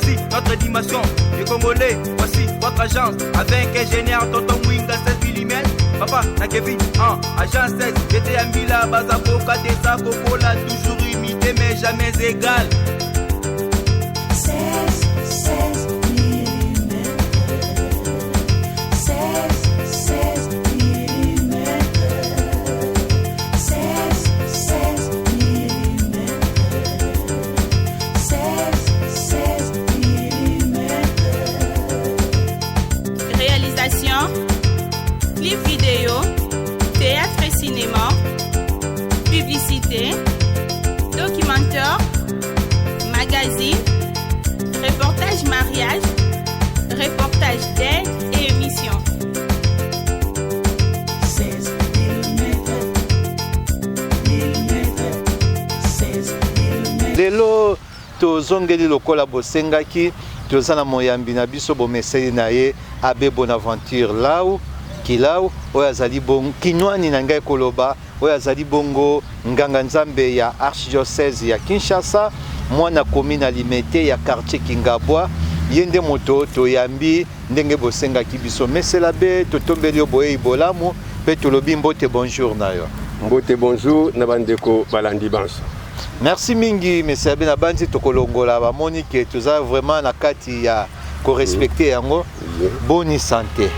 Voici notre dimension du Congolais, voici votre agence avec ingénieur Tonton Mwinga 16 mm. Papa, na Kevin, agence 16, j'étais à Mila, Bazako, Kadesa, Kokola, toujours imité mais jamais égal. 16 mm. 16 mm. 16 mm. 16 mm. Réalisation, clip vidéo, théâtre et cinéma, publicité, documentaire, magazine, reportage mariage, reportage d'aide et émission. 16 mm. 16 mm. Lelo tozongeli lokola bosengaki tozana moyambi na biso bomeseli na ye Abbé Bonaventure Lau Kilau oyo azali bongo kinwani na ngai koloba oyo azali bongo nganga nzambe ya archidiocèse ya Kinshasa mwana commune alimete ya quartier Kingabwa yende moto toyambi ndenge bosengaki biso mesela be totombeli yo boye ibolamu pe tolobi mbote bonjour na yo. Mbote bonjour na bandeko balandi banso. Merci mingi monsieur Abbé na banzi tokolongola ba moni ke toza vraiment na kati ya ko respecter yango. Bonne santé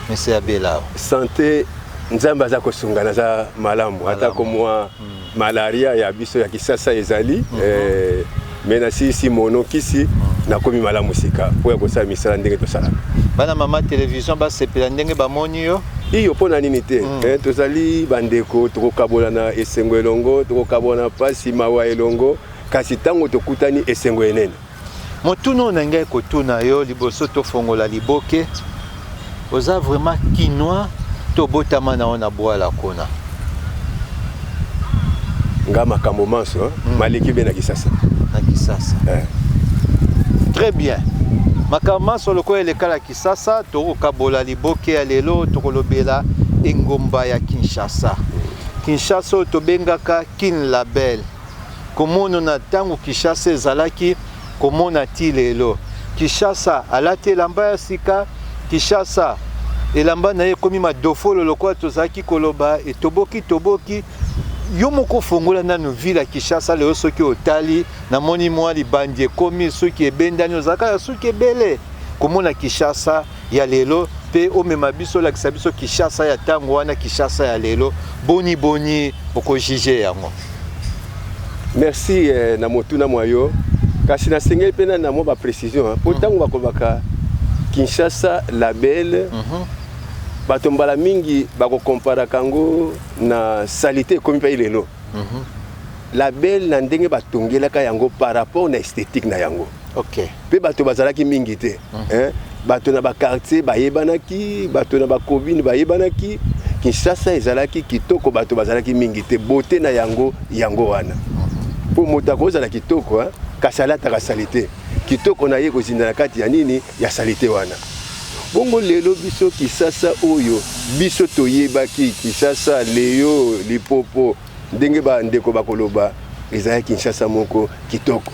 monsieur Abbé Lau. Santé nzamba za kosungana za malamu ata komwa malaria ya biso ya kisasa ezali mena si mono kisi na komi malamu sika po ya kosala misala ndenge tosala. Bana mama télévision ba sepela ndenge ba moni yo. Iyo pona nini te tozali bandeko tokokabola na esengo elongo tokokabola pasi mawa elongo kasi tango tokutani esengo enene. Motuno na ngai kotuna yo liboso tofongola liboke oza vraiment kinois tobotama na ona bwala kona. Nga makambo manso maliki be na kisasa. Na kisasa. Très bien. Makama solo ko elekala kisasa tokokabola liboke ya lelo tokolobela engomba ya Kinshasa. Kinshasa tobengaka Kin Label. Komono na tango Kinshasa ezalaki komona ti lelo. Kinshasa alate elamba ya sika, Kinshasa elamba na ye komi madofolo lokola tozaki koloba toboki yo moko fongola nanu ville ya Kinshasa leo soki otali na moni mwa libandi ekomi soki ebendani ozaka soki ebele komona Kinshasa ya lelo pe omema biso lakisa biso Kinshasa ya tango wana Kinshasa ya lelo boni oko juger yango. Merci na motuna mwayo kasi na sengeli pena na mo ba précision po tango bakobaka Kinshasa label batombala mingi bako compara kango na salité comme pa ilelo. Label na ndenge batongelaka yango par rapport na esthétique na yango. OK. Pe bato bazalaki mingi te. Bato na ba quartier bayebanaki, bato na ba commune bayebanaki. Kinshasa ezalaki kitoko bato bazalaki mingi te. Beauté na yango wana. Po motako za kitoko kasalata ka salité. Kitoko na ye kozinda na kati ya nini ya salité wana. Bongo lelo biso Kinshasa oyo biso toyebaki Kinshasa leyo lipopo ndenge ba ndeko bakoloba ezaya Kinshasa moko kitoko.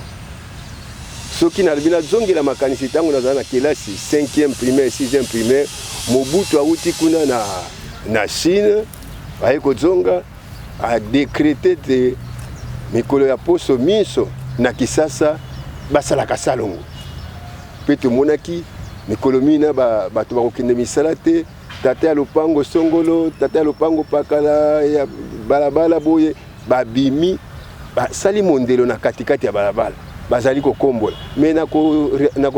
Soki na bina zongela makanisi tango na na kelasi 5e primaire 6e primaire Mobutu awuti kuna na Chine ayeko zonga a décrété de mikolo ya poso miso na Kinshasa basala kasalongo. Peto monaki mikolo mina bato bakokende misala te tata ya lopango songolo tata ya lopango pakala ya balabala boye babimi basali mondelo na katikati ya balabala bazali kokombola mais na ko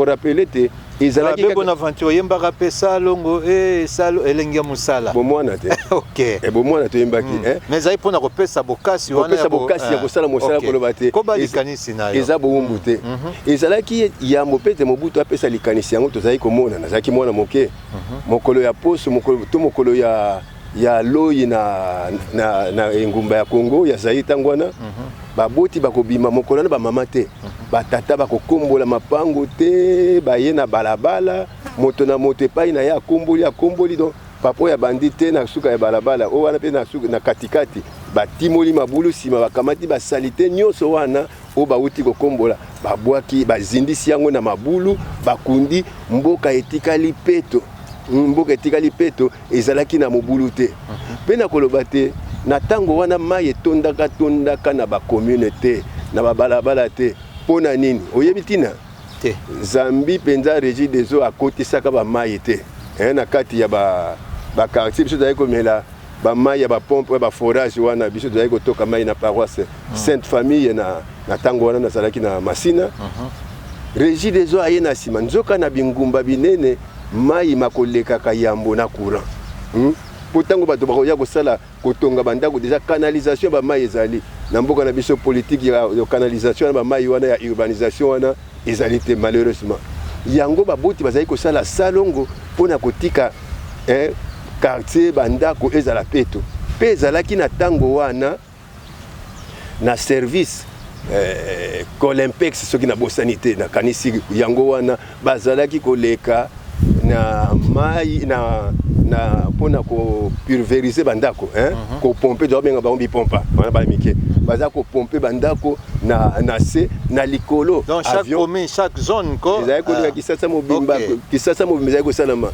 rappeler te ezalaki Abbé Bonaventure yembaka pe salongo salo elengia musala bomwana te. OK. Bomwana to yembaki mais ai pona kopesa bokasi wana kopesa bokasi ya kosala mosala koloba te ko ba likanisi nayo eza bombu te ezalaki ya mopete Mobutu apesa likanisi yango tozali komona nazaki mwana moke mokolo ya poso mokolo ya loyi na engumba ya Congo ya Zaïre tangwana baboti bakobima mokolo na ba mama te batata bakokombola mapango te baye na balabala moto na moto epai na ya akomboli donc papo ya bandite na suka ya balabala o wana pe na suka na katikati batimoli mabulu sima bakamati basalite nyonso wana o bauti kokombola babwaki bazindisi yango na mabulu bakundi mboka etikali peto ezalaki na mobulu te mpe na koloba te na ntango wana mai etondaka na bakommunauté na babalabala te mpo na nini oyebi ntina te Zambi mpenza Régie des eaux akotisaka bamai te na kati ya bakartier biso tozali komela bamai ya bapompe baforage wana biso tozali kotoka mai na paroisse Sainte Famille na ntango wana nazalaki na Masina Régie des eaux aye na nsima nzoka na bingumba binene mai makolekaka yambo na courant mpo ntango bato bakoya kosala kotonga bandako deja canalisation ya bamai ezali na mboka na biso politique ya canalisation ya bamai wana ya urbanisation wana ezali te malheureusement yango baboti bazali kosala salongo mpona kotika quartier bandako ezala peto mpe ezalaki na ntango wana na service Colympex soki na bosani te nakanisi yango wana bazalaki koleka na mai na mpona kopulverize bandako kopompe dobenga bango bipompa wana bala mike baza kopompe bandako na se na likolo donc chaque commune chaque zone ko ezali koleka kisasa mobimba ezali kosalama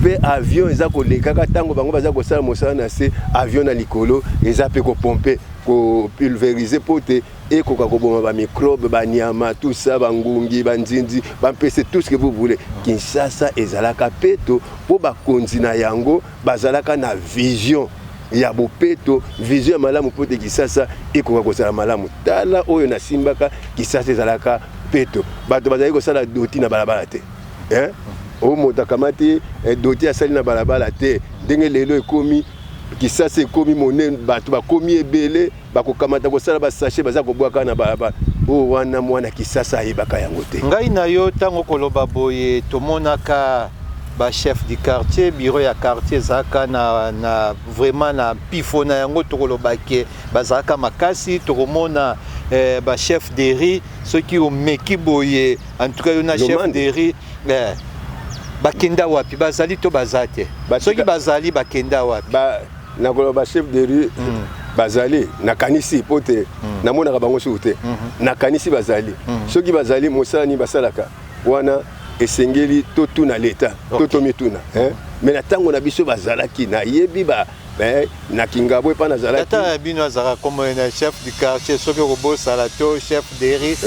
mpe avion eza kolekaka ntango bango baza kosala mosala na se avion na likolo eza mpe kopompe kopulverize po te ekoka koboma bamicrobe banyama tout ça bangungi banzinzi bampese tout ce que vous voulez Kinshasa ezalaka peto po bakonzi na yango bazalaka na vision ya bopeto vision ya malamu po te Kinshasa ekoka kosala malamu tala oyo nasimbaka Kinshasa ezalaka peto bato bazali kosala doti na balabala te o moto akamati doti asali na balabala te ndenge lelo ekomi Kinshasa ekomi monene bato bakomi ebele bakokamata kosala basashe baza kobwaka na balabala o wana mwana Kinshasa ayebaka yango te ngai na yo ntango koloba boye tomonaka ba chef du quartier bureau ya quartier ezalaka na vraiment na pifo na yango tokolobake bazalaka makasi tokomona ba chef de riz soki omeki boye en tout cas yo na chef de riz bakenda wapi bazali to bazate soki bazali bakenda wapi nakoloba chef de rue bazali nakanisi po te namonaka bango suku te nakanisi bazali soki bazali mosala basalaka wana esengeli totuna leta totomituna me na ntango na biso bazalaki nayebi na kingabwe epa nazalaki tata bino azalaka comme un chef du quartier soki okobosala to chef de riz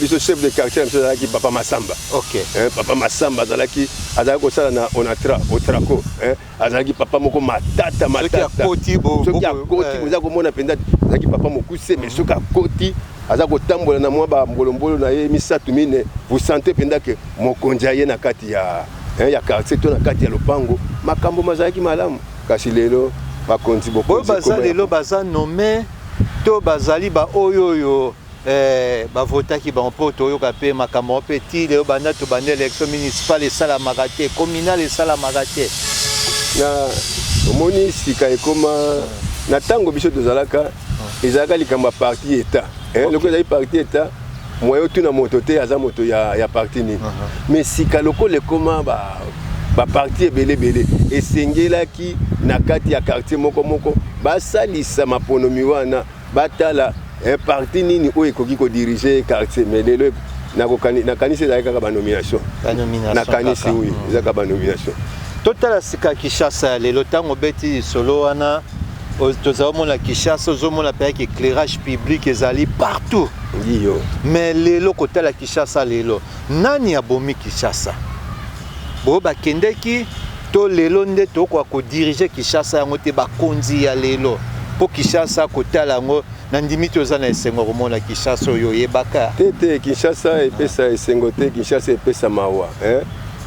biso chef de quartier biso azalaki papa Masamba papa Masamba azalaki kosala na onatra otraco azalaki papa moko matata soki akoti boza komona mpenza azalaki papa mokuse mais soki akoti aza kotambola na mwa bambolombolo na ye misatu mine vous sentez mpenza ke mokonzi aye na kati ya quartier to na kati ya lopango makambo mazalaki malamu kasi lelo bakonzi bokonzi baza lelo baza nommé to bazali ba oyoyo bavotaki bango mpo toyoka mpe makambo mpe ti lelo banda to banda élection municipale esalamaka te communale esalamaka te na omoni sika ekoma na ntango biso tozalaka ezalaka likambo ya parti eta loko ezali parti eta moyo tuna moto te aza moto ya parti nini mais sika lokola ekoma baparti ebele esengelaki na kati ya quartier moko basalisa maponomi wana batala parti nini oyo ekoki kodirige quartier mais lelo nakanisi ezalaki kaka banomination nakanisi oui ezalaka banomination totala sika Kinshasa lelo ntango obeti solo wana tozomona Kinshasa ozomona mpe yaki éclairage public ezali partout mais lelo kotala Kinshasa lelo nani abomi Kinshasa bo bakendeki to lelo nde tokoka kodirige Kinshasa yango te bakonzi ya lelo mpo Kinshasa kotala yango na ndimi toza na esengo komona Kinshasa oyo oyebaka te Kinshasa epesa esengo te Kinshasa epesa mawa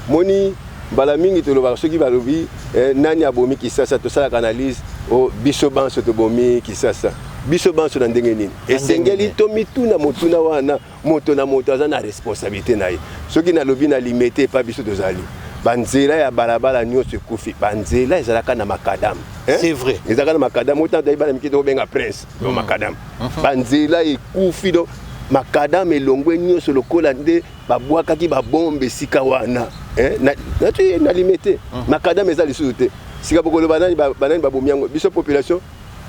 moni mbala mingi tolobaka soki balobi nani abomi Kinshasa tosalaka analyse biso banso tobomi Kinshasa biso banso na ndenge nini esengeli tomituna motuna wana moto na moto aza na responsabilité na ye soki nalobi na limete epa biso tozali banzela ya balabala nyonso ekufi banzela ezalaka na makadam c'est vrai ezalaka na makadam otan toyebana miki tokobenga prince makadam banzela ekufi do makadam elongwe nyonso lokola nde babwakaki babombe esika wana na limete makadam eza lisusu te sika bokolo banani babomi yango biso population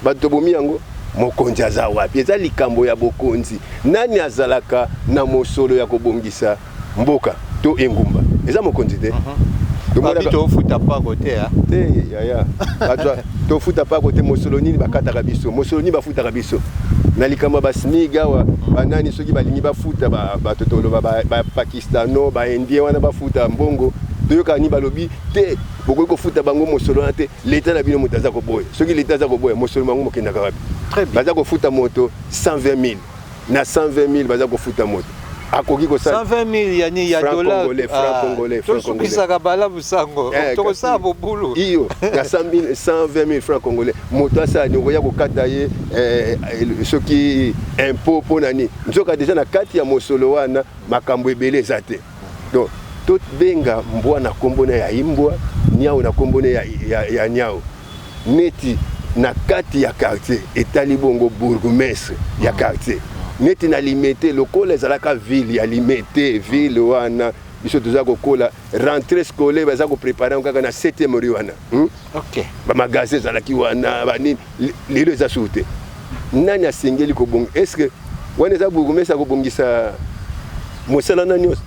bato tobomi yango mokonzi aza wapi eza likambo ya bokonzi nani azalaka na mosolo ya kobongisa mboka to engumba eza mokonzi te tofuta pa kote te yaya tofuta pa kote mosolo nini bakataka biso mosolo nini bafutaka biso na likambo basniga wa banani soki balingi bafuta batotolo bapakistano baindien wana bafuta mbongo toyoka ni balobi te bokoki kofuta bango mosolo wana te leta na bino moto aza koboya soki leta aza koboya mosolo bango mokendaka wapi baza kofuta moto 120 000 na 120 000 baza kofuta moto akoki kosala 120 000 ya dollar franc congolais tosukisaka bala busango tokosala bobulu iyo na 120 000 francs congolais moto asala ni okoya kokata ye soki impôt mpo nani nzoka deja na kati ya mosolo wana makambo ebele eza te donc tobenga mbwa na kombo na ya imbwa niao na kombo na ya niao neti na kati ya quartier etali bongo bourgmestre ya quartier neti na limité lokola ezalaka ville ya limité ville wana biso toza kokola rentrée scolaire baza koprépare kaka na 7e rue wana ok bamagasin ezalaki wana banini lelo eza suu te nani asengeli kobonga est-ce que wana eza bourgmestre akobongisa mosala na nyonso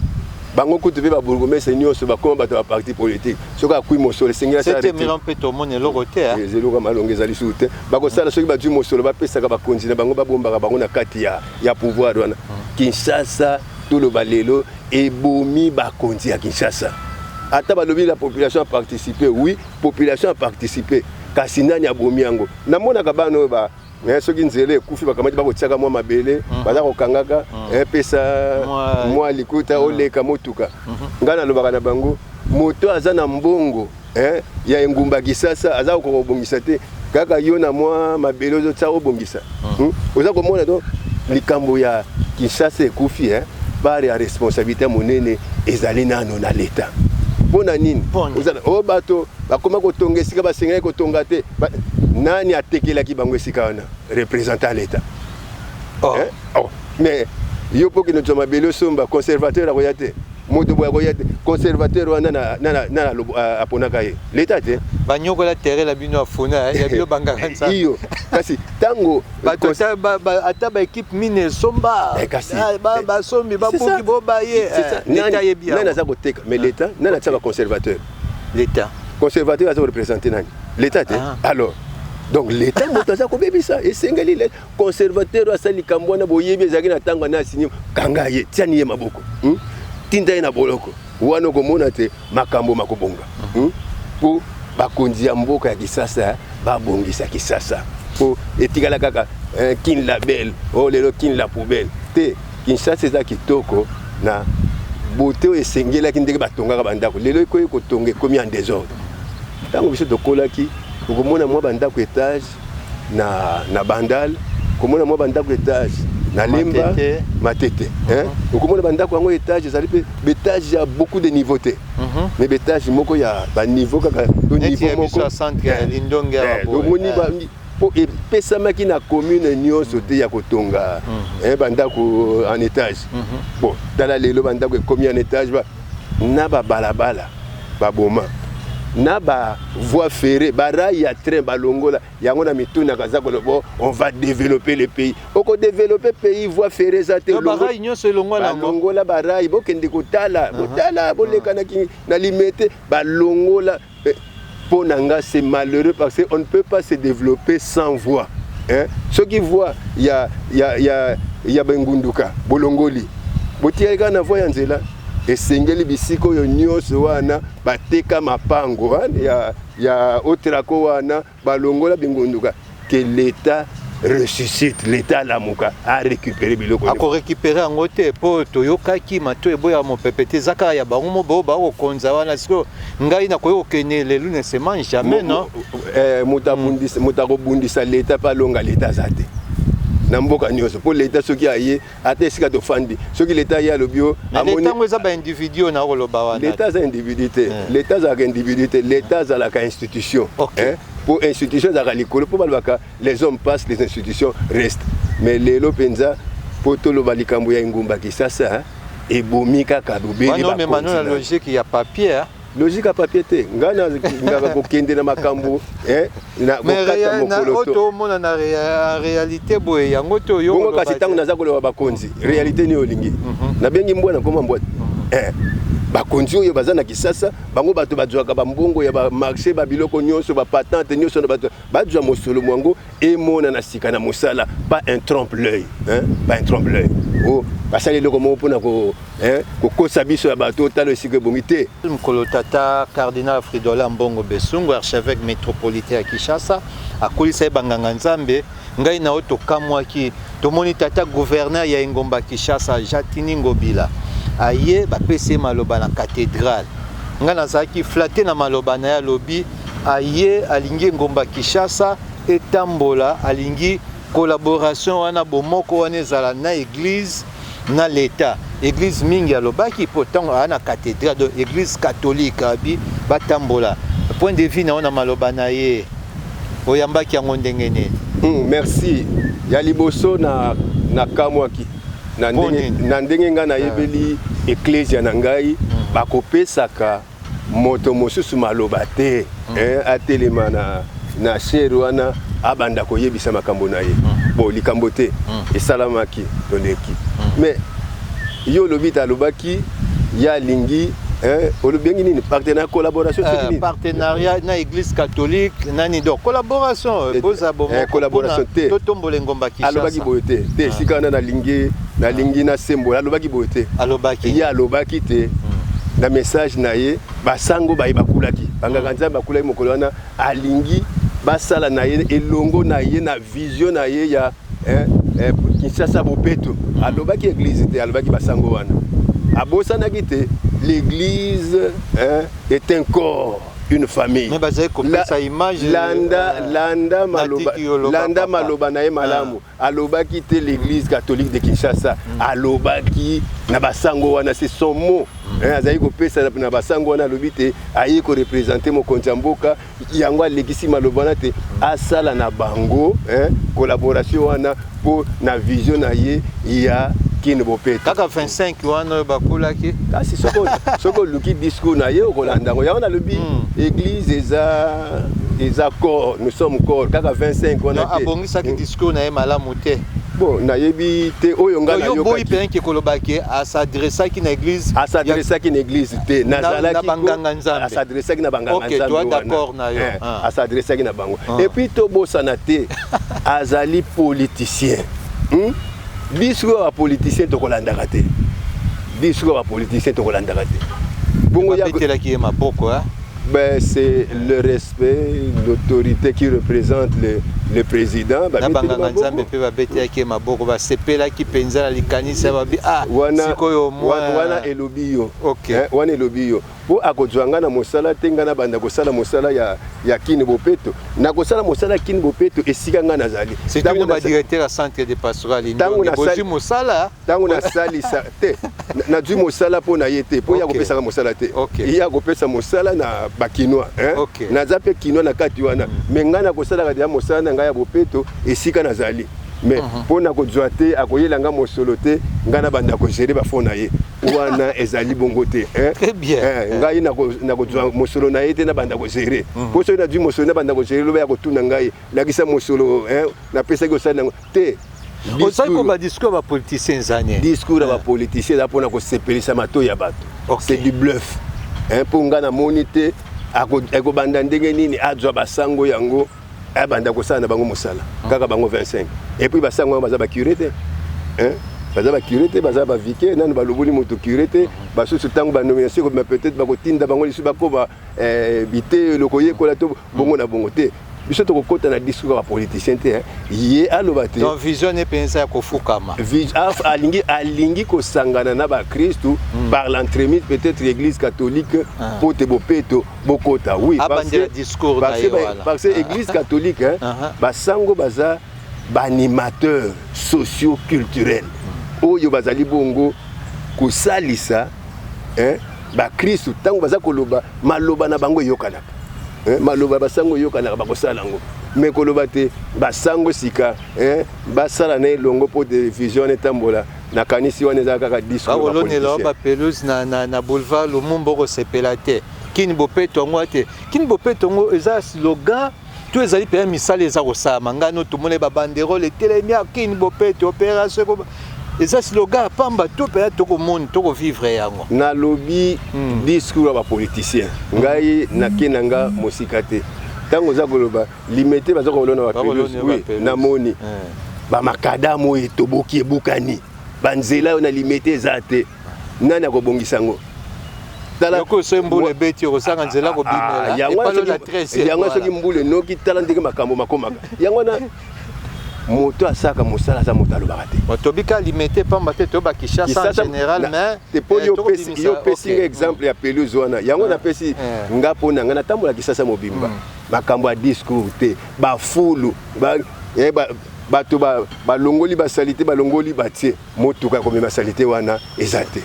bango kutu mpe babourgmestre nyonso bakoma bato ya parti politique soki akui mosolo esengeli asala mpe tomona eloko te eloko malongo ezali suu te bakosala soki bazwi mosolo bapesaka bakonzi na bango babombaka bango na kati ya pouvoir wana Kinshasa toloba lelo ebomi bakonzi ya Kinshasa ata balobi la population a participé oui population a participé kasi nani abomi yango namonaka bana oyo soki nzela ekufi bakamati bakotiaka mwa mabele baza kokangaka pesa mwa likuta oleka motuka ngai nalobaka na bango moto aza na mbongo ya engumba Kisasa aza kokobongisa te kaka yo na mwa mabele ozotia obongisa oza komona to likambo ya Kinshasa ekufi bare ya responsabilité monene ezali nano na leta mpona nini o bato bakoma kotonga esika basengeli kotonga te nani atekelaki bango esika wana représentant l'État mais yo mpo kino toma mabele osomba conservateur akoya te moto boya akoya te conservateur wana na aponaka ye l'État te banyokola terre la bino afuna ya bio bangaka nsa iyo kasi tango ata baéquipe mine esomba basombi babuki bobaye nani aza koteka mais l'État nani atiaka conservateur l'État conservateur aza koreprésente nani l'État te alors donc l'État moto aza kobebisa esengeli le conservateur asali likambo wana boyebi ezalaki na ntango ana asinye kanga ye tiani ye maboko tinda ye na boloko wana okomona te makambo makobonga mpo bakonzi ya mboka ya Kisasa babongisa Kisasa mpo etikala kaka kin la belle lelo kin la poubelle te Kinshasa eza kitoko na bote oyo esengelaki ndenge batongaka bandako lelo ekoyi kotonga ekomi en désordre ntango biso tokolaki okomona mwa bandako étage na bandal okomona mwa bandako étage na lemba matete okomona bandako yango étage ezali mpe betage ya beaucoup de niveau te mais betage moko ya baniveau kaka to niveau moko omoni po epesamaki na commune nyonso te ya kotonga bandako en étage bon tala lelo bandako ekomi en étage na babalabala baboma na ba voie ferrée barail ya train balongola yango na mituna kaza kolobo on va développer le pays oko développer pays voie ferrée za te barail nyonso elongola balongola barail bokende kotala botala bolekana na limité balongola pour nanga c'est malheureux parce qu'on ne peut pas se développer sans voie ceux qui voient ya bengunduka bolongoli botiaka na voie ya nzela esengeli bisiko yo nyonso wana bateka mapango ya otrako wana balongola bingunduka que l'État ressuscite l'État lamuka a récupéré biloko ako récupérer yango te po toyokaki mato eboya mopepete zaka ya bango mobo bakokonza wana siko ngai nakoyo okene lelu ne se mange jamais non mutakobundisa l'État palonga l'État zate na mboka nyonso po l'État soki aye ata esika tofandi soki l'État aye alobio ntango eza baindividu na koloba wana l'État aza individu te l'État azalaka individu te l'État azalaka institution po institution ezalaka likolo po balobaka les hommes passent les institutions restent mais lelo mpenza po toloba likambo ya engumba Kisasa ebomi kaka bobeli bakonzi na logique ya papier logique à papier te ngana ngaka kokende na makambo na kokata mokolo to mona na réalité boye yango to yo bongo kasi tango naza koloba bakonzi réalité ni olingi na bengi mbwana koma mbwana bakonzi oyo baza na Kisasa bango bato bajwaka bambongo ya ba marché ba biloko nyonso ba patente nyonso na bato bajwa mosolo mwango emona na sika na mosala pas un trompe l'œil pas un trompe l'œil oh basali loko mo pona ko kokosa biso ya bato talo esika bongi te. Mokolo tata cardinal Fridola Mbongo Besungu archevêque métropolitain ya Kinshasa akolisa banganga nzambe ngai na oto kamwaki tomoni tata gouverneur ya Engomba Kinshasa Jatini Ngobila aye bapese maloba na cathédrale nga nazaki flatter na maloba na ya lobi aye alingi Ngomba Kinshasa etambola alingi collaboration wana bomoko wana ezala na église na l'état église mingi alobaki pourtant ana cathédrale de église catholique abi batambola point de vue na ona maloba na ye oyambaki yango ndenge nini. Merci ya liboso na kamwaki na ndenge nga nayebeli ecclesia na ngai bakopesaka moto mosusu maloba te atelema na shere wana abanda koyebisa makambo na ye bon likambo te esalamaki toleki mais yo lobi talobaki ya lingi olobengi nini partenariat collaboration partenariat na église catholique nani donc collaboration collaboration te totombola Ngomba Kinshasa alobaki boye te sika na lingi na sembo alobaki boye te alobaki ya alobaki te na message na ye basango baye bakulaki bangaka nzambe bakulaki mokolo wana alingi basala na ye elongo na ye na vision na ye ya Kinshasa bopeto alobaki église te alobaki basango wana abosanaki te l'église est un corps, une famille. Mais basé comme ça image landa maloba na malamu aloba quitter l'église catholique de Kinshasa aloba ki na basango wana c'est son mot azali ko pesa na basango wana lobi te ayi ko représenter mo konjamboka yango alekisi maloba na te asala na bango collaboration wana pour na vision na ye ya kine bopeto kaka 25 wana bakulaki kasi soko luki discours na ye okolanda ngo yango na lobi église eza corps nous sommes corps kaka 25 wana te abongisa ki discours na ye malamu te bon na yebi te oyo ngala yo boyi penki kolobaki s'adressaki na église te nazalaki banganga nzambe s'adressaki na banganga nzambe OK toi d'accord na yo s'adressaki na bango et puis to bosana te azali politicien discours à politicien tokolandaka te discours à politicien tokolandaka te bongo ya betelaki ma boko ben c'est le respect l'autorité qui représente le président banganga nzambe pe babetaki maboko basepelaki penza na likanisa babi sikoyo wana elobi yo wana elobi yo po akozwanga na mosala tenga na banda kosala mosala ya kini bopeto na kosala mosala kini bopeto esika nga nazali c'est tango ba directeur à centre de pastoral tango na sali mosala tango na sali sa te na du mosala po na yete po ya kopesa mosala te ya kopesa mosala na bakinois na zape kinois na kati wana menga kosala ka mosala na nga ya bopeto esika nazali mais pona kozwa te akoyelanga mosolo te ngana banda ko gérer ba fona ye wana ezali bongo te très bien ngai na kozwa mosolo na ye te na banda ko gérer po so na du mosolo na banda ko gérer loba ya kotuna ngai lakisa mosolo na pesa ko sana te discours ba politicien zane discours ba politicien da pona ko sepelisa mato ya bato c'est du bluff po ngana monite ako banda ndenge nini azwa basango yango abanda kosala na bango mosala kaka bango 25 et puis basango baza ba curé te baza ba curé te baza ba vicaire nanu baloboli moto curé te basusu tango ba nomination ko peut-être ba kotinda bango lisu bakoba bité lokoye kola to bongo na bongo te biso to kokota na discours ba politicien te ye aloba te donc vision ne pensa ko fukama alingi ko sangana na ba Christu par l'entremise peut-être l'église catholique pour te bopeto bokota oui parce que église catholique basango baza banimateur socio-culturel oyo bazali bongo kosalisa ba Christu tango baza koloba maloba na bango yokanaka maloba basango yokanaka bakosala ngo mais koloba te basango sika basala na elongo po de vision etambola na kanisi wana ezaka kaka discours olonela ba pelouse na boulevard Lumumba ko sepela te Kini Bopeto ngo te. Kini Bopeto ngo eza slogan tout ezali pe misala eza kosama ngano tout monde ba banderole telemia Kini Bopeto opération eza slogan pamba to pe to ko monde to ko vivre yango. Na lobby discours ba politicien. Ngai nakenanga mosikate. Tango za koloba limité baza kolona ba pelouse oui na moni. Ba makadamu etoboki ebukani. Banzela on a limité zate. Nani akobongisa ngo? Yoko so mbule beti okosanga nzela ko bimela. Yango soki mbule noki tala ndenge makambo makomaka. Yango na moto asaka mosala za moto alobaka te. Otobika limité pamba te to ba Kinshasa en général mais te po yo pesi exemple ya pelouse wana. Yango na pesi ngapo na ngana tambola Kinshasa mobimba. Makambo ya discours te ba fulu ba to ba longoli ba salité ba longoli batie motuka comme ba salité wana ezate.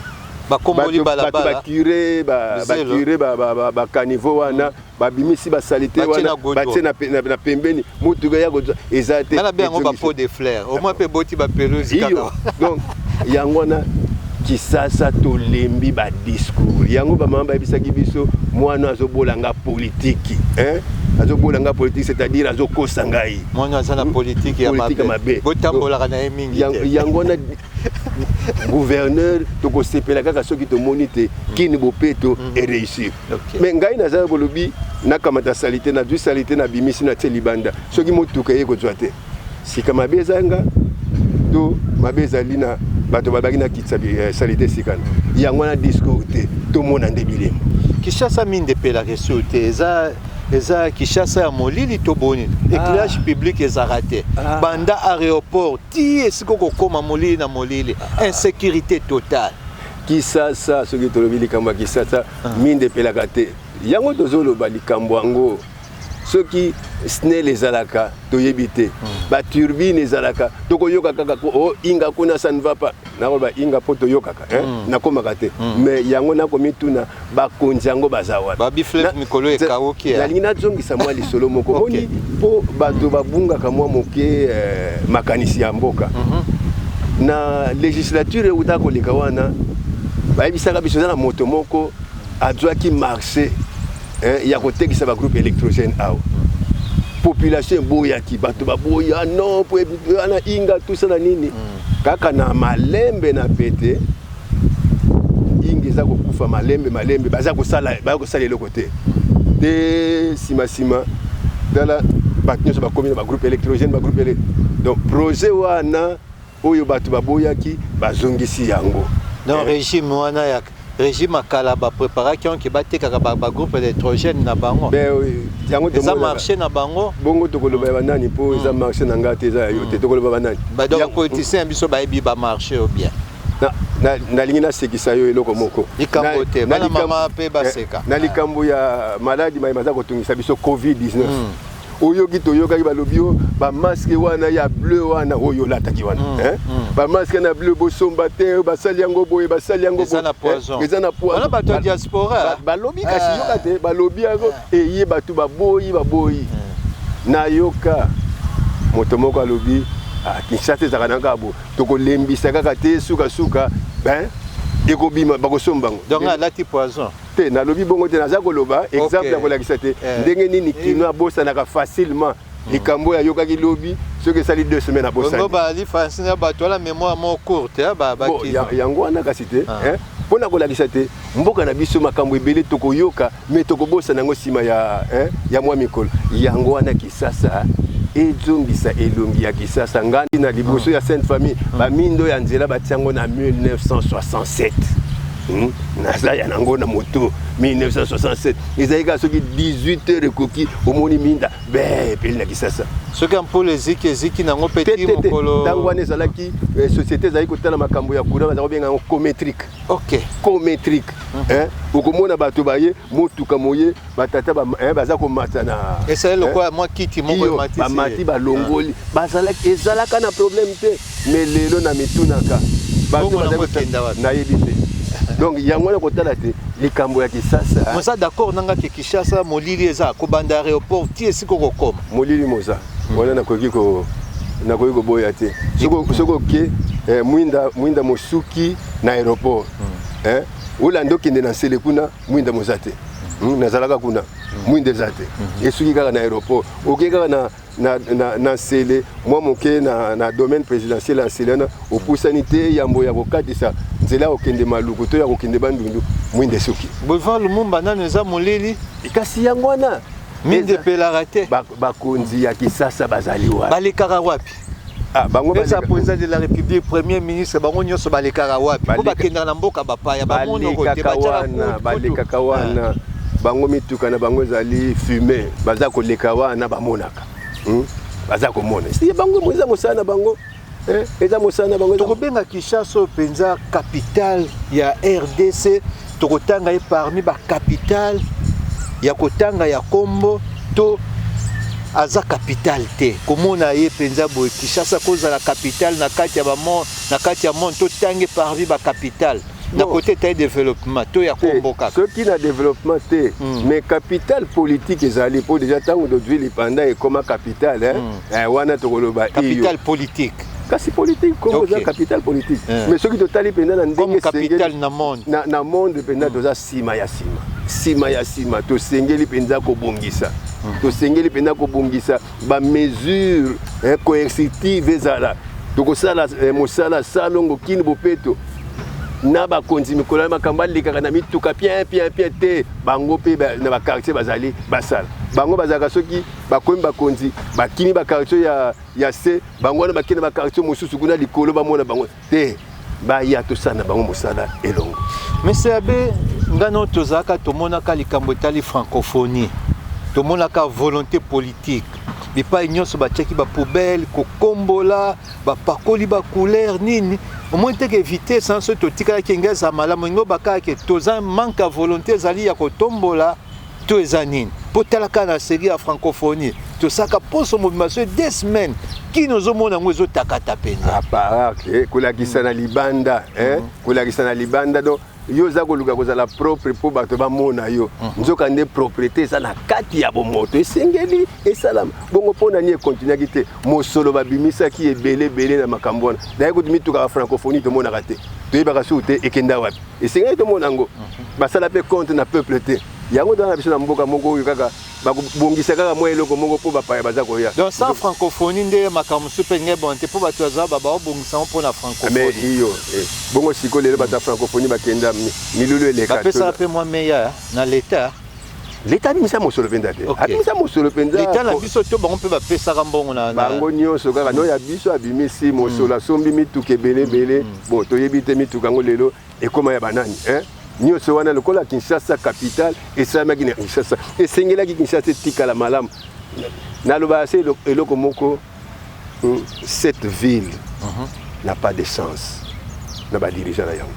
Ba komboli balabala ba curé ba caniveau wana ba bimisi ba salité wana batie na pembeni motuka ya goza ezate. Na bien on ba pot de fleurs au moins pe boti ba pelouse kaka. Donc yango na Kinshasa to lembi ba discours yango ba mamba ebisaki biso mwana azobolanga politique azobolanga politique c'est-à-dire azokosa ngai mwana azana politique ya mabe botambola kana emingi yango na gouverneur to ko sepela kaka soki to monite Kini Bopeto et réussir mais ngai naza bolobi na kamata salité na du salité na bimisi na libanda soki motuka ye ko zwate sika mabe zanga to mabe zalina bato babaki na kitsa salité sikana yango na discours te to mona ndebilemo Kinshasa mine de pela ressoute eza Kinshasa ya molili to boni éclairage public eza raté banda aéroport ti esiko kokoma molili na molili insécurité totale Kinshasa soki tolobi likambo Kinshasa mine de pela te yango tozoloba likambo yango soki snel ezalaka toyebite ba turbine ezalaka tokoyoka kaka o inga kuna ça ne va pas na ba inga po toyokaka nakomaka te mais yango nakomituna bakonzi yango bazawa ba biflef mikolo ekaoki na lingina zongisa mwa lisolo moko moni po bato babungaka mwa moke makanisi ya mboka na législature euta koleka wana bayebisaka biso na moto moko azwaki marché ya kotekisa ba groupe électrogène awa population boyaki bato baboya non po ana inga tout ça na nini kaka na malembe na pete inga za kokufa malembe baza kosala eloko te de sima dala bato ba commune ba groupe électrogène ba groupe donc projet wana oyo bato baboyaki bazongisi yango dans régime wana ya régime akala ba préparation ki batekaka ba groupe électrogène na bango yango to ça marché na bango bongo to koloba banani po ça marché na ngate za yote to koloba banani ba donc politicien biso ba ebi ba marché au bien na lingina sekisa yo eloko moko likambo te bana mama pe baseka na likambo ya maladie maza kotungisa biso covid-19 oyoki toyokaki balobi yo ba masque wana ya bleu wana oyo lataki wana ba masque na bleu bosomba te basali yango boye basali yango eza na poison wana bato diaspora balobi kasi yoka te balobi yango eye bato baboyi na yoka moto moko alobi Kinshasa ezaka nanga bo tokolembisa kaka te suka ekobima bakosombango donc alati poison te nalobi bongo te naza koloba exemple ya kolakisa te ndenge nini kino abosanaka facilement likambo yayokaki lobi soki esali 2 semaines abosani bali fansina bato ala mémoire mo courte yango wana kasi te mpona kolakisa te mboka na biso makambo ebele tokoyoka me tokobosana yango nsima ya mwa mikolo yango wana Kinshasa ezongisa elongi ya Kinshasa ngandi na liboso ya Sainte Famille bamindo ya nzela batiango na 1967 naza ya nango na moto 1967 ezalika soki 18h ekoki omoni minda peli na Kinshasa soki ampole eziki nango peti mokolo ntango wana ezalaki société ezalaki kotala makambo ya courant bazalaki kobenga yango cométrique cométrique okomona bato baye motuka moye batata baza komata na esali lokola mwa kiti moko bamati balongoli bazalaki ezalaka na problème te mais lelo na mitunaka nayebi te donc yango na kotala te likambo ya Kinshasa moza d'accord nanga ke Kinshasa molili eza kobanda aéroport ti esiko kokoma molili moza wana nakoki koboya te soko ke mwinda mosuki na aéroport olanda okende na nsele kuna mwinda moza te nazalaka kuna mwinde eza te esuki kaka na aéroport oke kaka na nsele mwa moke na domaine présidentiel ya nsele wana opusani te yambo ya kokatisa nzela ya kokende maluku to ya kokende bandundu mwinde esuki boulevard Lumumba nano eza molili kasi yango wana minde epelaka te bakonzi ya kisasa bazali wapi balekaka wapi bango eza président de la république premier ministre bango nyonso balekaka wapi po bakendaka na mboka bapaya bamonoko te balekaka wana bango mituka na bango ezali fume baza koleka wana bamonaka baza komona si bango eza mosala na bango eza mosala na bango tokobenga Kinshasa mpenza capitale ya RDC tokotanga ye parmi bacapitale ya kotanga ya kombo to aza capitale te komona ye mpenza boye Kinshasa kozala capitale na kati ya monde totange parmi bacapitale na côté de développement to ya kombo kaka soki na développement te mais capitale politique ezali po déjà ntango tozwi lipanda ekoma capitale wana tokoloba capitale politique kasi politique comme eza capitale politique mais soki totali mpenza na ndenge capitale na monde na monde mpenza toza nsima ya nsima tosengeli mpenza kobongisa tosengeli mpenza kobongisa bamesure coercitive ezala tokosala mosala salongo kini bopeto na bakonzi mikolo ya makambo alekaka na mituka bien te bango mpe na bakartier bazali basala bango bazalaka soki bakomi bakonzi bakimi bakartier ya se bango wana bakende bakartier mosusu kuna likolo bamona bango te baya tosala na bango mosala elongo monsieur abe ngano tozalaka tomonaka likambo etali francophonie tomonaka volonté politique bipai nyonso batiaki bapoubele kokombola bapakoli bacouleur nini omoi teke éviter sanso totikalaki ngeza malamu ingo bakaki toza manque ya volonté ezali ya kotombola to eza nini mpo talaka na série ya francophonie tosaka poso mobimation 2 semaines kino ozomona yango ezotakata mpenza aparake kolakisa na libanda kolakisa na libanda donc yo oza koluka kozala propre mpo bato bamona yo nzoka nde propriété eza na kati ya bomoto esengeli esalama bongo mpo nani ekontinuaki te mosolo babimisaki ebele na makambo wana daye kuti mituka ya francophonie tomonaka te toyebaka suku te ekenda wapi esengeli tomona yango basala mpe compte na peuple te yango tana na biso na mboka moko oyo kaka bakobongisa kaka mwa eloko moko mpo bapaya baza koya donc sans francophonie nde makambo mosusu mpe nge bon te mpo bato baza baobongisango mpo na francophonie mais iyo bongo siko lelo bato ya francophonie bakenda milulu eleka bapesaka mpe mwa meya na leta leta abimisa mosolo mpenza te abimisa mosolo mpenza leta na biso to bango mpe bapesaka mbongo na bango nyonso kaka no ya biso abimisi mosolo asombi mituka ebele bon toyebi te mituka yango lelo ekoma ya banani nyonso wana lokola Kinshasa capitale esalamaki na Kinshasa esengelaki Kinshasa etikala malamu naloba se eloko moko cette ville n'a pas de chance na badirigeant na yango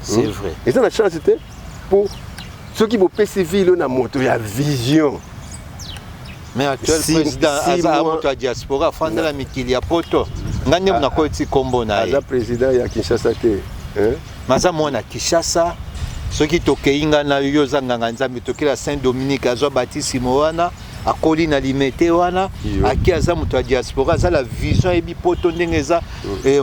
c'est vrai eza na chance te po soki bopesi ville na moto ya vision mais actuel président aza moto ya diaspora afandela mikili ya poto nga nde nakoyeti kombo na ye aza président ya Kinshasa te maza mwana Kinshasa soki tokeinga na yo oza nganga nzambe tokela Saint Dominique azwa batisimo wana akoli na limete wana aki aza moto ya diaspora aza la vision ebi poto ndenge eza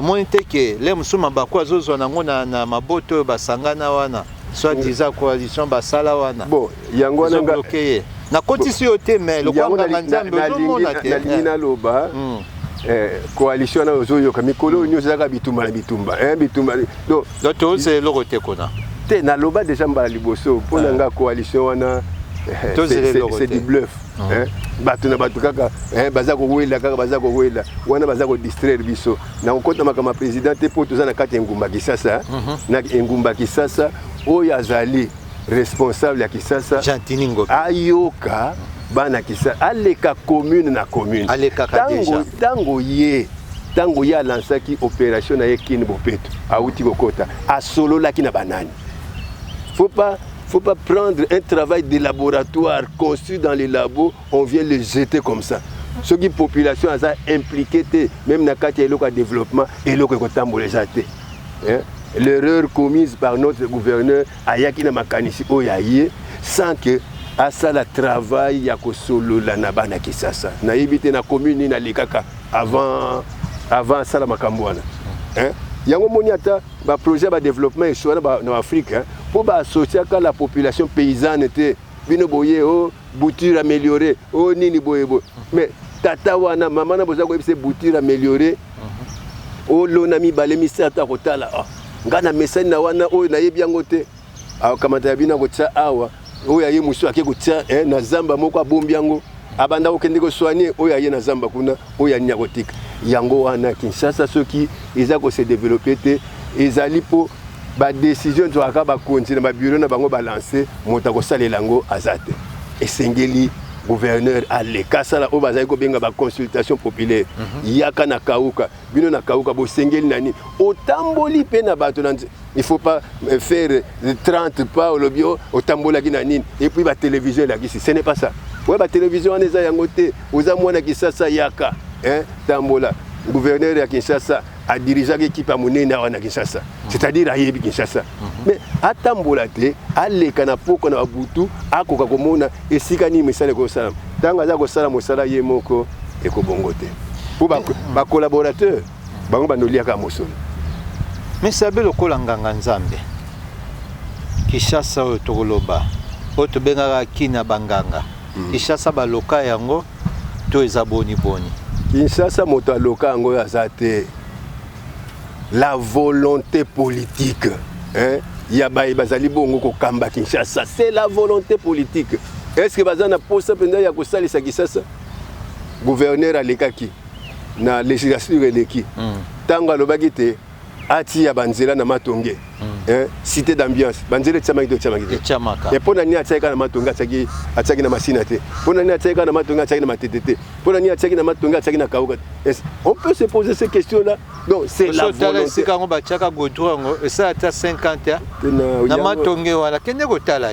moi te ke le mosusu mabako azozwa nango na maboto oyo basangana wana soit disant coalition basala wana bon yango wana bloqué ye nakotisi yo te mais lokwanga nzambe ozomona te nalingi naloba coalition na ozoyoka mikolo oyo nyonso ezaka bitumba na bitumba donc toze eloko te kona te naloba déjà mbala liboso mpo na nga coalition wana c'est du bluff bato na bato kaka baza kowela kaka baza kowela wana baza kodistraire biso na kokota makambo ya président te mpo toza na kati ya engumba Kisasa na engumba Kisasa oyo azali responsable ya Kisasa ayoka bana Kisasa aleka commune na commune tango ye alansaki opération na ye kini bopeto auti kokota asololaki na banani faut pas prendre un travail de laboratoire construit dans les labos, on vient le jeter comme ça. Ce qui population a impliqué, même dans le développement, et le l'erreur commise par notre gouverneur Ayaki Namakanisi Oyaye, sans que à ça le travail yako solo la nabana Kisasa. Na ibité na commune na likaka avant ça la makambwana. yango moni ata ba projet ba développement et soit dans Afrique pour ba associer à la population paysanne te bino boye oh bouture améliorée oh nini boye bo mais tata wana maman na boza ko ebise bouture améliorée oh lonami balemi sata kotala ngana message na wana oyo na yebi yango te akamata ya bina kotsa awa oyo aye musu ake kotsa na zamba moko abombi yango abanda okende ko soigner oyo aye na zamba kuna oyo anya kotika yango wana Kinshasa soki eza ko se développer te ezali po ba décision to aka ba kontina ba bureau na bango balancer mota ko salela yango azate esengeli gouverneur alekasala o bazali ko benga ba consultation populaire yaka na kauka bino na kauka bo sengeli nani otamboli pe na bato nanzi il faut pas faire 30 pas au lobby otambola ki nani et puis ba télévision la kisi ce n'est pas ça ouais ba télévision aneza yango te oza mwana Kinshasa yaka tambola gouverneur ya Kinshasa a dirigé l'équipe à monena wana Kinshasa c'est-à-dire à yebi Kinshasa mais atambola te aleka na poko na butu akoka komona esika ni misale ko sala tanga za ko sala mosala ye moko e ko bongote pour ba collaborateur bango bandolia ka mosolo mais sabe lokola nganga nzambe Kinshasa otoloba oto benga kina banganga Kinshasa baloka yango to eza boni Kinshasa moto aloka yango azate la volonté politique ya bazali bongo ko kamba Kinshasa c'est la volonté politique est-ce que bazana posa penda ya ko salisa Kinshasa gouverneur alekaki na législature eleki tanga lobaki te ati ya banzela na matonge cité d'ambiance banzela tsamaki et pona ni atsaika na matonge atsaki na masina te pona ni atsaika na matonge atsaki na matete pona ni atsaki na matonge atsaki na kauka on peut se poser ces questions là donc c'est la volonté sika ngo bachaka godrongo ça ata 50 na matonge wala kende ko tala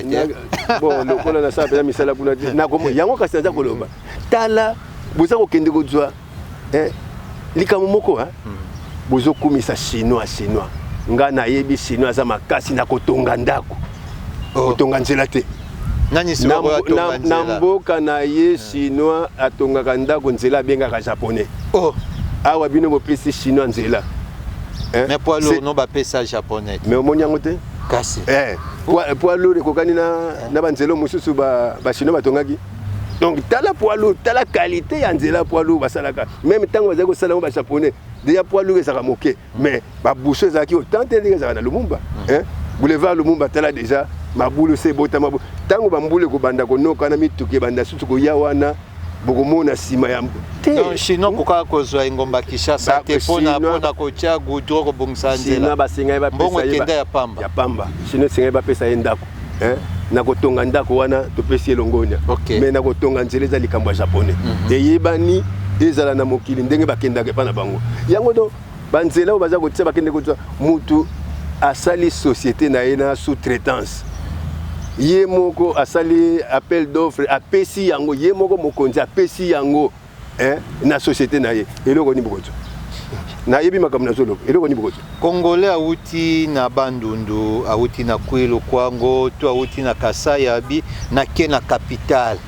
bon lokola na sa pesa misala kuna na komo yango kasi za koloba tala buza ko kende ko zwa likamu moko bozo kumisa chinois nga na yebi chinois za makasi na kotonga ndako kotonga nzela te nani si na mboka na ye chinois atonga ndako nzela benga ka japonais awa bino bo pesi chinois nzela mais poids lourd no ba pesa japonais mais omoni yango te kasi poids lourd kokani na banzelo mususu ba chinois batongaki donc tala poids lourd tala qualité ya nzela poids lourd basalaka même tango bazali ko sala ba japonais déjà poids lourd ezaka moke mais ba bouche ezaki autant te ezaka na Lumumba boulevard Lumumba tala déjà mabulu se bota mabu tango bambule ko banda ko noka na mituke banda susu ko ya wana bokomona sima ya donc chino koka ko zwa ingomba Kinshasa te pona ko tia goudron ko bongisa nzela chino basinga ba pesa ya pamba chino singa ba pesa endako na kotonga ndako wana to pesi elongonya mais na kotonga nzela za likambo ya japonais eyebani ezala na mokili ndenge bakendaka pa na bango yango do banzela baza kotia bakende kotwa mutu asali société na ye na sous-traitance ye moko asali appel d'offre apesi yango ye moko mokonzi apesi yango na société na ye eloko ni bokoto na yebi makambo na zolo eloko ni bokoto Congolais auti na Bandundu auti na Kwilu Kwango to auti na Kasai abi na kena capitale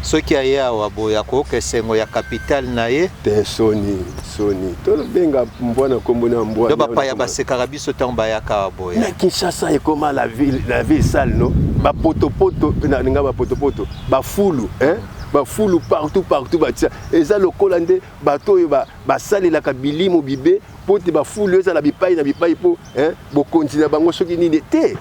soki ayawa boya ko kesengo ya capitale na ye te soni to benga mbwana kombona mbwana do bapa ya basekaka biso tamba ya ka boya na Kinshasa et comment la ville sale no ba poto na nga ba poto ba fulu ba fulu partout batia eza lokola nde bato yo ba salela ka bilimo bibe poti ba fulu eza la bipai na bipai po bo continue bango soki nini te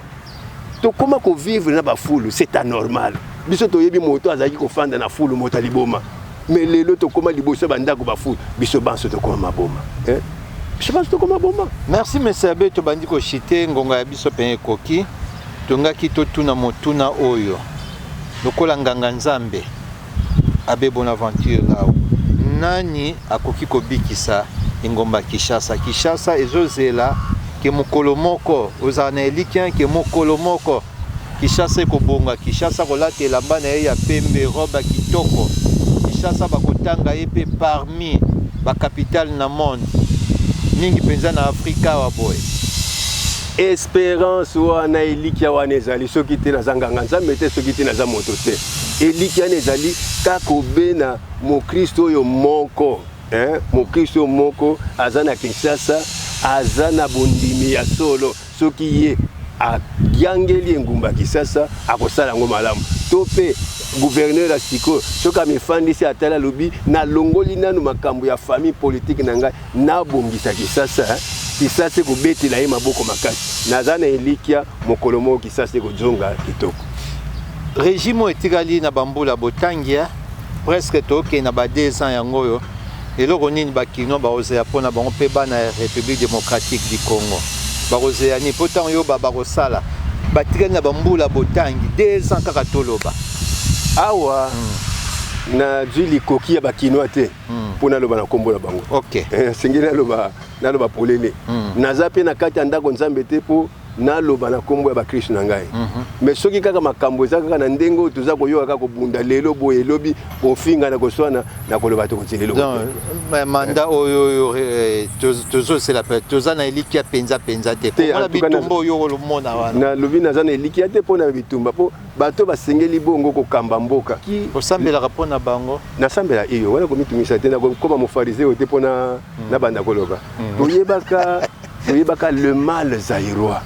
to comment ko vivre na ba fulu c'est anormal biso to yebi moto azaki ko fanda na fulu moto liboma mais lelo to koma liboso bandako ba fulu biso banso to koma maboma je pense to koma bomba merci monsieur Abe to bandi ko chite ngonga ya biso pe koki tongaki to tuna motuna oyo lokola nganga nzambe Abe Bonaventure lao nani akoki kobikisa ingomba Kinshasa ezozela ke mokolo moko ozana elikien ke mokolo moko Kinshasa ekobonga Kinshasa kolatela mbana ye ya pembe roba kitoko Kinshasa bakotanga ye pe parmi ba capitale na monde mingi penza na Afrika wa boy espérance wana elikia wana ezali soki te nazanganga nzambe te soki te naza moto te elikia wana ezali kakobena mokristo oyo moko mokristo moko aza na Kinshasa aza na bondimi ya solo soki ye ayangeli engumba Kisasa akosala yango malamu to mpe gouverneur ya siko soki amefandisi atala lobi nalongoli nanu makambo ya famille politique na ngai nabongisa Kisasa Kisasa ekobetela ye maboko makasi naza na elikia mokolo moko Kisasa ekozonga kitoko. Régime etikali na bambula botangia presque toke na ba 2 ans yango yo eloko nini bakino baozela mpona bango mpe bana ya République démocratique du Congo bakozela ni pourtant yo bakosala batikali na bambula botangi 2 ans kaka toloba awa na zwi likoki ya bakinois te mpo naloba na nkombo na bango sengeli naloba polele naza mpe na kati ya ndako nzambe te mpo naloba na nkombo ya bakristo na ngai mais soki kaka makambo eza kaka na ndenge oyo toza koyoka kaka kobunda lelo boye elobi kofinga na koswana na koloba tokoti lelo manda oyo tozosela mpe toza na elikia mpenza te mpona bitumba oyo olomona wana nalobi naza na elikia te mpo na bitumba mpo bato basengeli bongo kokamba mboka osambelaka mpo na bango nasambela iyo wana komitumisa te nakokoma mofariseo te mpo na banda koloba toyebaka le mal zaïrois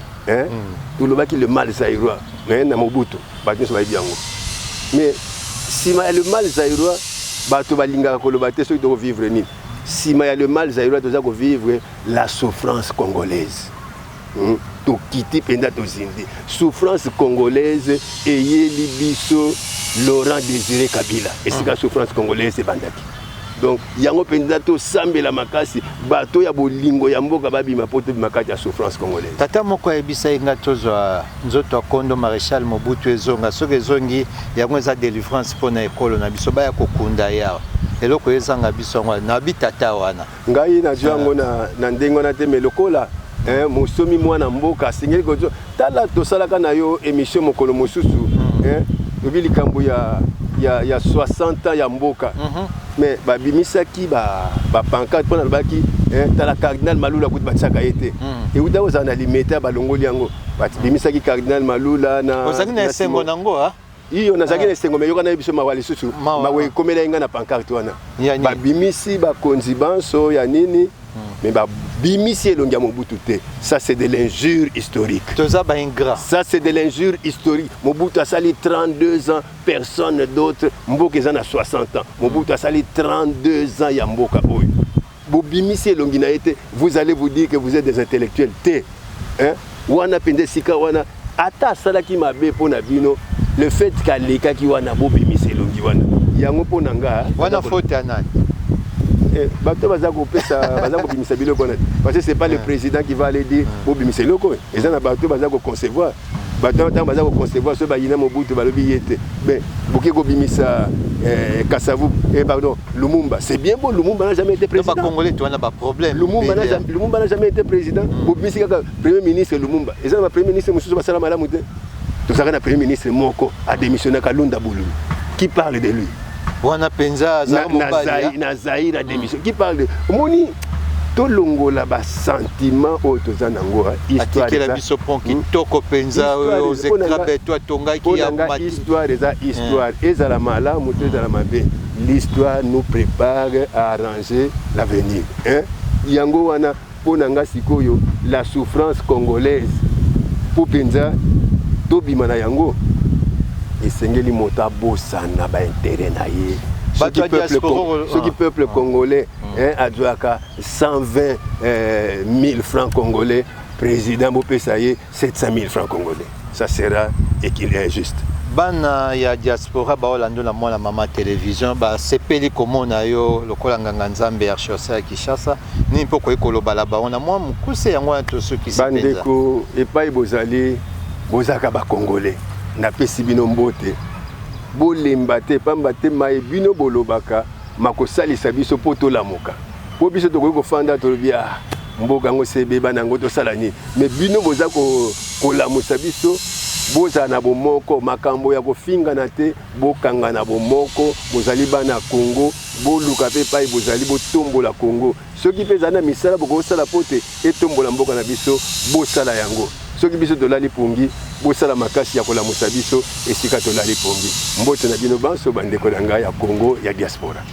tulobaki le mal zaïrois na Mobutu bato nyonso bayebi yango mais nsima ya le mal zaïrois bato balingaka koloba te soki tokovivre nini nsima ya le mal zaïrois toza kovivre la souffrance congolaise tokiti mpenza tozindi souffrance congolaise eyeli biso Laurent Désiré Kabila esika souffrance congolaise ebandaki donc yango mpenza tosambela makasi bato ya bolingo ya mboka babima po tobima kati ya souffrance congolaise. Tata moko ayebisa ye nga tozwa nzoto ya kondo Maréchal Mobutu ezonga soki ezongi yango eza délivrance mpona ekolo na biso baya kokunda yawa eloko ezanga biso yango na bitata wana ngai nazwa yango na ndenge wana te me lokola mosomi mwana mboka asengeli kozwa tala tosalaka na yo émission mokolo mosusu lobi likambo ya 60 ans ya mboka mais babimisaki bapancarte mpona lobaki tala cardinal Malula kuti batiaka ye te euta kozala na limete ya balongoli yango babimisaki cardinal Malula ozalaki na esengo nango iyo nazalaki na esengo me yoka na ye biso mawa lisusu mawa ekomela ye nga na pancarte wana babimisi bakonzi banso ya nini mais babimisi elongi ya Mobutu te ça c'est de l'injure historique ça c'est de l'injure historique Mobutu asali 32 ans personne d'autre mboka eza na 60 ans Mobutu asali 32 ans ya mboka oyo bobimisi elongi na ye te vous allez vous dire que vous êtes des intellectuels te wana pende sika wana ata asalaki mabe mpo na bino le fait kalekaki wana bobimisi elongi wana yango mpo na nga wana faute ya nani bato baza kobimisa biloko wana parce que c'est pas le président qui va aller dire bobimisa eloko eza na bato baza koconcevoir bato ntango baza koconcevoir so bayina Mobutu balobi ye te mais boke kobimisa Kasavu pardon Lumumba c'est bien beau Lumumba n'a jamais été président Congolais tu as pas problème Lumumba n'a jamais été président bobimisi kaka premier ministre Lumumba eza na premier ministre mosusu basala malamu te tozaka na premier ministre moko a démissionné Kalunda Bululu qui parle de lui wana penza na Zaïre a démissionné qui parle de moni tolongola ba sentiment o toza nango histoire la biso pon kitoko penza o zekrabe to tongaki ya mati histoire ezala malamu te ezala mabe l'histoire nous prépare à arranger l'avenir yango wana pona nga sikoyo la souffrance congolaise po penza tobima na yango esengeli moto abosana baintere na ye soki peuple congolais azwaka 120 000 francs congolais président bopesa ye 700 000 francs congolais ça sera injuste bana ya diaspora baolanda na mwana mama télévision basepeli komona yo lokola nganga nzambe ya archidiocèse ya Kinshasa nini mpo koyekoloba baona mwa mokuse yango wana tosoki bandeko epai bozali bozaka bacongolais napesi bino mbote bolemba te pamba te maye bino bolobaka makosalisa biso po tolamuka po biso tokoki kofanda tolobi mboka yango sebeba nango tosala nini me bino boza kolamusa biso bozala na bomoko makambo ya kofingana te bokanga na bomoko bozali bana Congo boluka mpe pai bozali botombola Congo soki mpe ezali na misala bokosala po te etombola mboka na biso bosala yango soki biso tolali pongi bosala makasi ya kolamusa biso esika tolali pongi mbote na bino banso bandeko na ngai ya Congo ya diaspora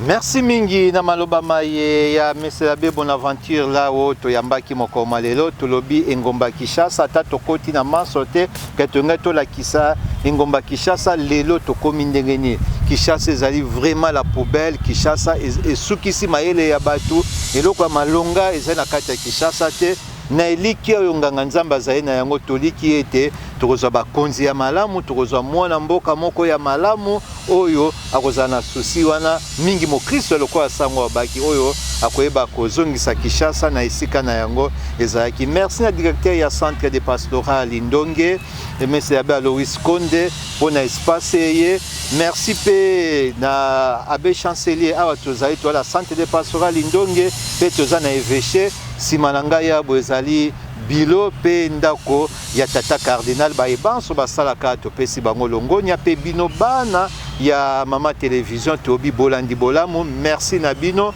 Merci mingi na maloba maye ya Monsieur Abbé Bonaventure la o to yambaki mokoma lelo tolobi engomba Kinshasa ata tokoti na masote ketonga to la kisa engomba Kinshasa lelo tokomi ndenge nini Kinshasa ezali vraiment la poubelle Kinshasa esukisi mayele ya batu eloko ya malonga ezali na kati ya Kinshasa te na eliki oyo nganga nzambe azali na yango toliki ete tokozwa bakonzi ya malamu tokozwa mwana mboka moko ya malamu oyo akozala na susi wana mingi mokristo lokola sango abaki oyo akoyeba kozongisa Kinshasa na esika na yango ezalaki. Merci na directeur ya centre de pastoral Lindonge Monsieur Abbé Alois Konde mpona espace ye. Merci pe na Abbé chancelier awa tozali toala centre de pastoral Lindonge pe toza na évêché nsima na ngai ya ezali bilo pe ndako ya tata cardinal bayebanso basalaka topesi bango longonia pe bino bana ya mama télévision tobi bolandi bolamu. Merci na bino.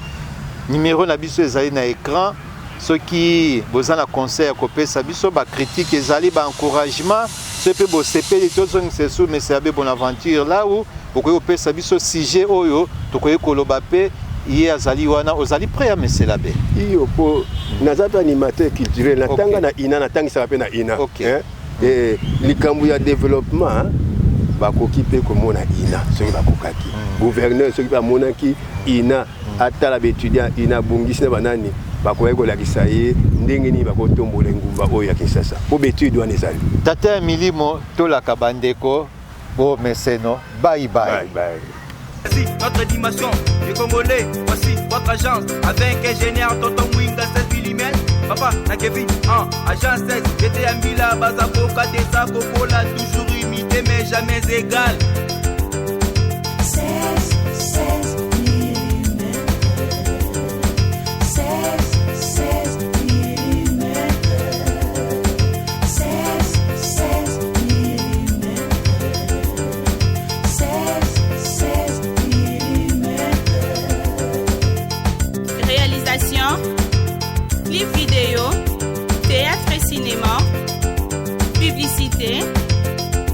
Numéro na biso ezali na écran soki boza na conseil ya kopesa biso ba critique ezali ba encouragement sepe bo sepeli tozongisa su Monsieur Abbé Bonaventure là où bokoki kopesa biso sujet oyo tokoki koloba pe ye azali wana ozali prêt à Monsieur l'Abbé iyo po naza animateur culturel natanga na ina natangisaka pe na ina likambo ya développement bakoki mpe komona ina soki bakokaki gouverneur soki mpe amonaki ina atala baétudiant ina bongisi na banani bakoki kolakisa ye ndenge nini bakotombola engumba oyo ya Kinshasa po betude wana ezali tata ya milimo tolaka bandeko bo meseno bye bye. Voici notre dimension, les Congolais, voici votre agence, avec ingénieur Tonton Mwinga 16 mm, papa na Kevin, agence 16, j'étais à Mila, Bazako, Kadesa, Kokola, toujours imité mais jamais égal. 16 millimètres. 16 millimètres. 16 millimètres. 16 millimètres. Réalisation, clip vidéo, théâtre et cinéma, publicité,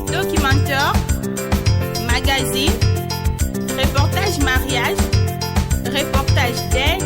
documentaire, magazine, reportage mariage, reportage deuil,